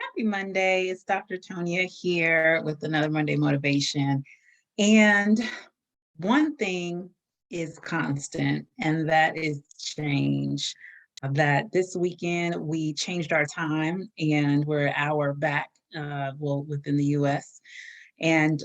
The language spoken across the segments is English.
Happy Monday. It's Dr. Tonia here with another Monday Motivation. And one thing is constant, and that is change. That this weekend we changed our time and we're an hour back, within the US. And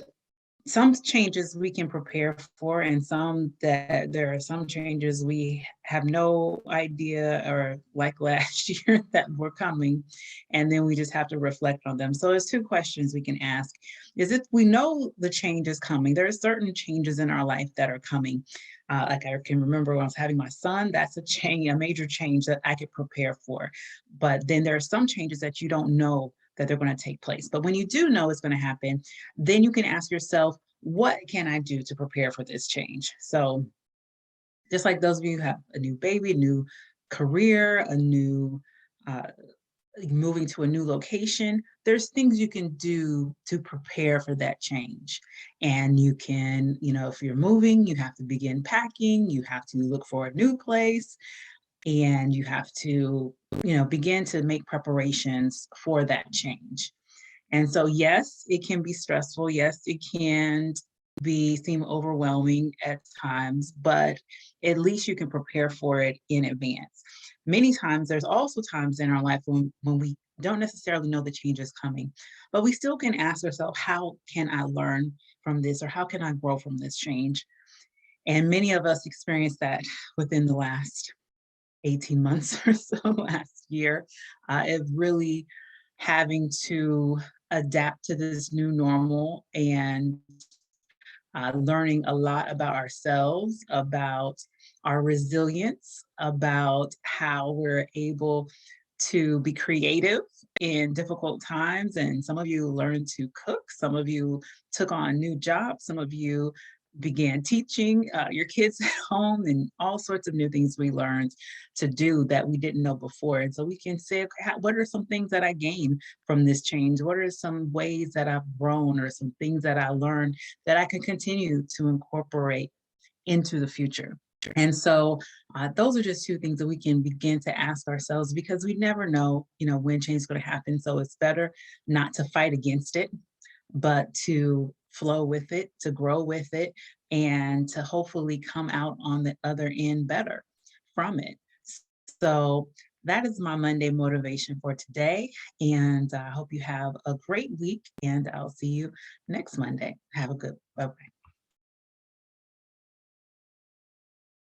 some changes we can prepare for, and some that there are some changes we have no idea, or like last year, that were coming, and then we just have to reflect on them. So there's two questions we can ask. Is it, we know the change is coming, there are certain changes in our life that are coming. Like I can remember when I was having my son, that's a change, a major change that I could prepare for. But then there are some changes that you don't know that they're going to take place. But when you do know it's going to happen, then you can ask yourself, what can I do to prepare for this change? So just like those of you who have a new baby, a new career, a new uh, moving to a new location, there's things you can do to prepare for that change. And you can, if you're moving, you have to begin packing, you have to look for a new place, and you have to, begin to make preparations for that change. And so, yes, it can be stressful. Yes, it can seem overwhelming at times, but at least you can prepare for it in advance. Many times, there's also times in our life when we don't necessarily know the change is coming, but we still can ask ourselves, how can I learn from this, or how can I grow from this change? And many of us experienced that within the last 18 months or so, last year, of really having to adapt to this new normal, and learning a lot about ourselves, about our resilience, about how we're able to be creative in difficult times. And some of you learned to cook, some of you took on new jobs, some of you began teaching your kids at home, and all sorts of new things we learned to do that we didn't know before. And so we can say, okay, what are some things that I gained from this change? What are some ways that I've grown, or some things that I learned that I can continue to incorporate into the future? And so those are just two things that we can begin to ask ourselves, because we never know, when change is going to happen. So it's better not to fight against it, but to flow with it, to grow with it, and to hopefully come out on the other end better from it. So that is my Monday motivation for today. And I hope you have a great week, and I'll see you next Monday. Have a good, bye-bye.